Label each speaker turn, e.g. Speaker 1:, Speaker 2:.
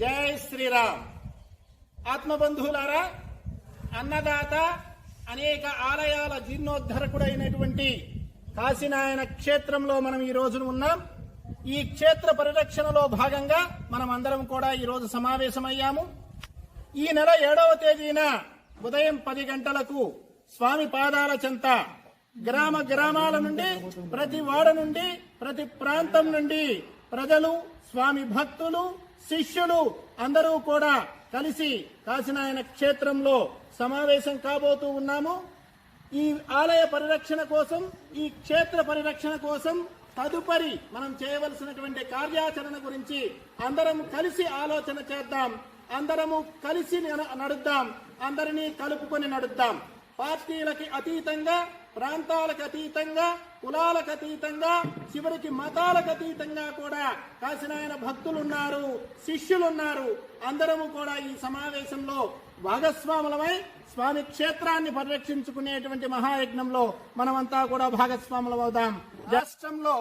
Speaker 1: జై శ్రీరామ్. ఆత్మబంధువులారా, అన్నదాత అనేక ఆలయాల జీర్ణోద్ధరకుడైనటువంటి కాశీనాయన క్షేత్రంలో మనం ఈ రోజు ఉన్నాం. ఈ క్షేత్ర పరిరక్షణలో భాగంగా మనం అందరం కూడా ఈ రోజు సమావేశమయ్యాము. ఈ నెల 7వ తేదీన ఉదయం 10 గంటలకు స్వామి పాదాల చెంత గ్రామ గ్రామాల నుండి, ప్రతి వాడ నుండి, ప్రతి ప్రాంతం నుండి ప్రజలు, స్వామి భక్తులు, శిష్యులు అందరూ కూడా కలిసి కాశీనాయన క్షేత్రంలో సమావేశం కాబోతూ ఉన్నాము. ఈ ఆలయ పరిరక్షణ కోసం, ఈ క్షేత్ర పరిరక్షణ కోసం తదుపరి మనం చేయవలసినటువంటి కార్యాచరణ గురించి అందరం కలిసి ఆలోచన చేద్దాం. అందరము కలిసి నడుద్దాం. అందరినీ కలుపుకొని నడుద్దాం. పార్టీలకి అతీతంగా, ప్రాంతాలకు అతీతంగా, కులాలకు అతీతంగా, చివరికి మతాలకు అతీతంగా కూడా కాశీనాయన భక్తులున్నారు, శిష్యులున్నారు. అందరము కూడా ఈ సమావేశంలో భాగస్వాములమై స్వామి క్షేత్రాన్ని పరిరక్షించుకునేటువంటి మహాయజ్ఞంలో మనమంతా కూడా భాగస్వాములమవుదాం. రాష్ట్రంలో